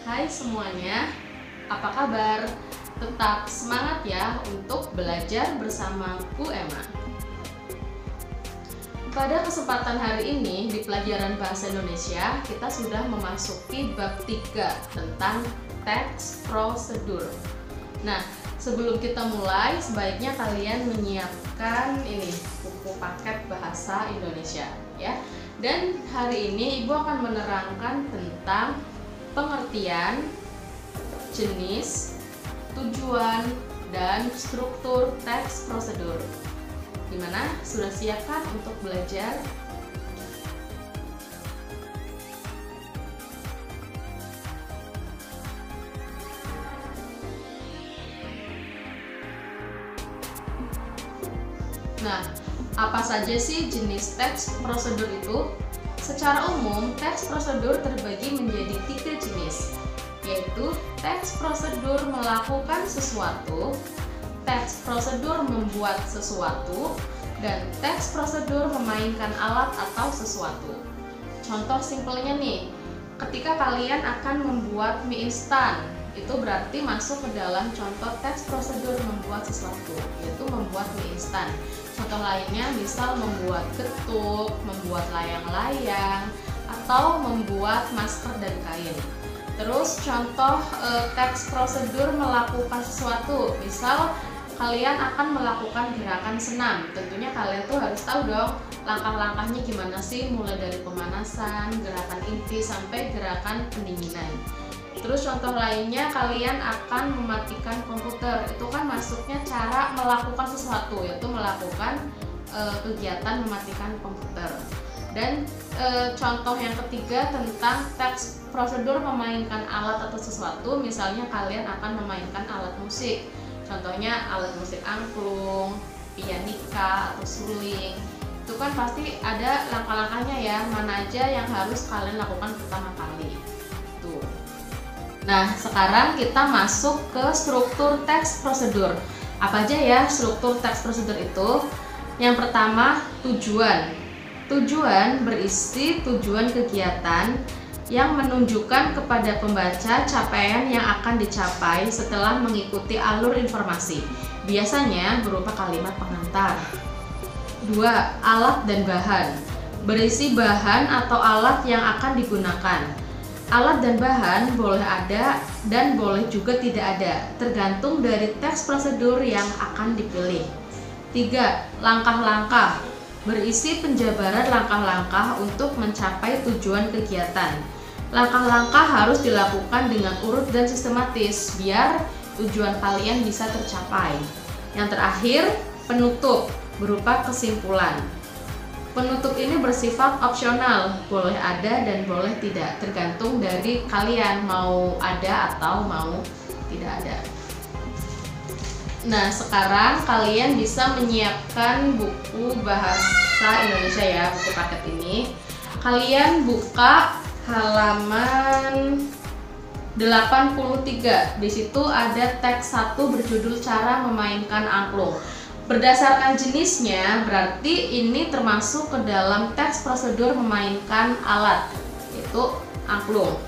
Hai semuanya, apa kabar? Tetap semangat ya untuk belajar bersama Bu Emma. Pada kesempatan hari ini di pelajaran Bahasa Indonesia, kita sudah memasuki bab 3 tentang teks prosedur. Nah, sebelum kita mulai, sebaiknya kalian menyiapkan ini buku paket bahasa Indonesia ya. Dan hari ini Ibu akan menerangkan tentang pengertian, jenis, tujuan, dan struktur teks prosedur. Gimana? Sudah siap kan untuk belajar? Nah, apa saja sih jenis teks prosedur itu? Secara umum, teks prosedur terbagi menjadi 3 jenis, yaitu teks prosedur melakukan sesuatu, teks prosedur membuat sesuatu, dan teks prosedur memainkan alat atau sesuatu. Contoh simpelnya nih, ketika kalian akan membuat mie instan, itu berarti masuk ke dalam contoh teks prosedur membuat sesuatu, yaitu membuat mie instan. Contoh lainnya misal membuat getuk, membuat layang-layang, atau membuat masker dan kain. Terus contoh teks prosedur melakukan sesuatu, misal kalian akan melakukan gerakan senam. Tentunya kalian tuh harus tahu dong langkah-langkahnya gimana sih, mulai dari pemanasan, gerakan inti, sampai gerakan pendinginan. Terus contoh lainnya, kalian akan mematikan komputer. Itu kan masuknya cara melakukan sesuatu, yaitu melakukan kegiatan mematikan komputer. Dan contoh yang ketiga tentang teks prosedur memainkan alat atau sesuatu, misalnya kalian akan memainkan alat musik. Contohnya alat musik angklung, pianika, atau suling. Itu kan pasti ada langkah-langkahnya ya, mana aja yang harus kalian lakukan pertama kali. Tuh. Nah, sekarang kita masuk ke struktur teks prosedur. Apa aja ya struktur teks prosedur itu? Yang pertama, tujuan. Tujuan berisi tujuan kegiatan yang menunjukkan kepada pembaca capaian yang akan dicapai setelah mengikuti alur informasi. Biasanya berupa kalimat pengantar. 2. Alat dan bahan. Berisi bahan atau alat yang akan digunakan. Alat dan bahan boleh ada dan boleh juga tidak ada, tergantung dari teks prosedur yang akan dipilih. 3. Langkah-langkah. Berisi penjabaran langkah-langkah untuk mencapai tujuan kegiatan. Langkah-langkah harus dilakukan dengan urut dan sistematis biar tujuan kalian bisa tercapai. Yang terakhir, penutup berupa kesimpulan. Penutup ini bersifat opsional, boleh ada dan boleh tidak, tergantung dari kalian mau ada atau mau tidak ada. Nah, sekarang kalian bisa menyiapkan buku bahasa Indonesia ya, buku paket ini. Kalian buka halaman 83. Di situ ada teks 1 berjudul Cara Memainkan Angklung. Berdasarkan jenisnya, berarti ini termasuk ke dalam teks prosedur memainkan alat, yaitu angklung.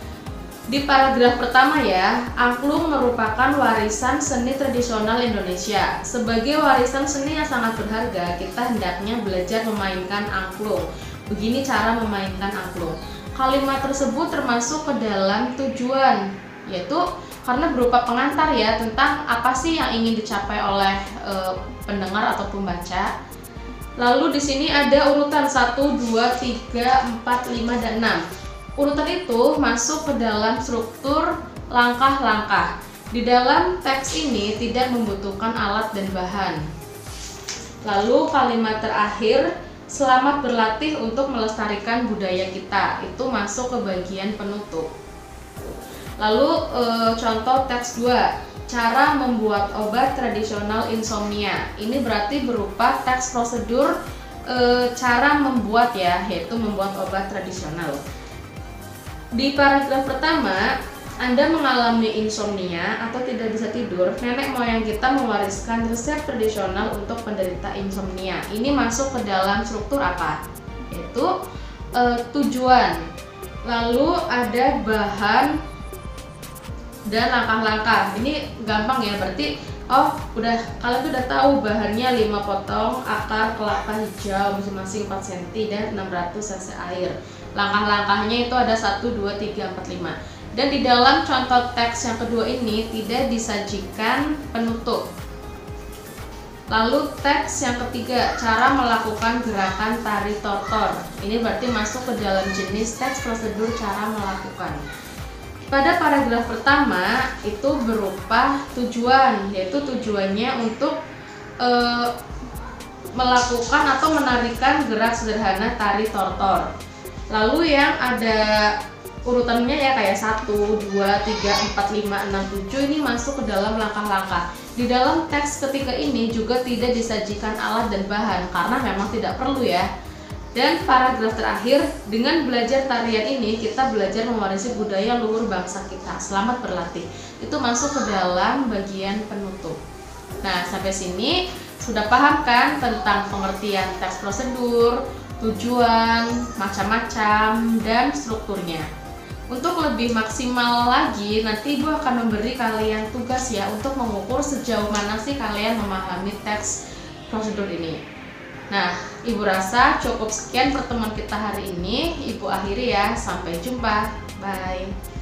Di paragraf pertama ya, angklung merupakan warisan seni tradisional Indonesia. Sebagai warisan seni yang sangat berharga, kita hendaknya belajar memainkan angklung. Begini cara memainkan angklung. Kalimat tersebut termasuk ke dalam tujuan, yaitu karena berupa pengantar ya tentang apa sih yang ingin dicapai oleh pendengar atau pembaca. Lalu di sini ada urutan 1, 2, 3, 4, 5, dan 6. Urutan itu masuk ke dalam struktur langkah-langkah. Di dalam teks ini tidak membutuhkan alat dan bahan. Lalu kalimat terakhir, selamat berlatih untuk melestarikan budaya kita, itu masuk ke bagian penutup. Lalu contoh teks 2, cara membuat obat tradisional insomnia. Ini berarti berupa teks prosedur cara membuat ya, yaitu membuat obat tradisional. Di paragraf pertama, Anda mengalami insomnia atau tidak bisa tidur, nenek moyang kita mewariskan resep tradisional untuk penderita insomnia. Ini masuk ke dalam struktur apa? Yaitu tujuan. Lalu ada bahan dan langkah-langkah. Ini gampang ya, berarti kalian tuh udah tahu bahannya 5 potong akar kelapa hijau masing-masing 4 cm dan 600 cc air. Langkah-langkahnya itu ada 1, 2, 3, 4, 5. Dan di dalam contoh teks yang kedua ini tidak disajikan penutup. Lalu teks yang ketiga, cara melakukan gerakan tari tortor. Ini berarti masuk ke dalam jenis teks prosedur cara melakukan. Pada paragraf pertama itu berupa tujuan, yaitu tujuannya untuk melakukan atau menarikan gerak sederhana tari tortor. Lalu yang ada urutannya ya kayak 1, 2, 3, 4, 5, 6, 7 ini masuk ke dalam langkah-langkah. Di dalam teks ketiga ini juga tidak disajikan alat dan bahan karena memang tidak perlu ya. Dan paragraf terakhir, dengan belajar tarian ini kita belajar mewarisi budaya luhur bangsa kita. Selamat berlatih. Itu masuk ke dalam bagian penutup. Nah, sampai sini sudah paham kan tentang pengertian teks prosedur, tujuan, macam-macam, dan strukturnya. Untuk lebih maksimal lagi, nanti Ibu akan memberi kalian tugas ya untuk mengukur sejauh mana sih kalian memahami teks prosedur ini. Nah, Ibu rasa cukup sekian pertemuan kita hari ini. Ibu akhiri ya. Sampai jumpa. Bye.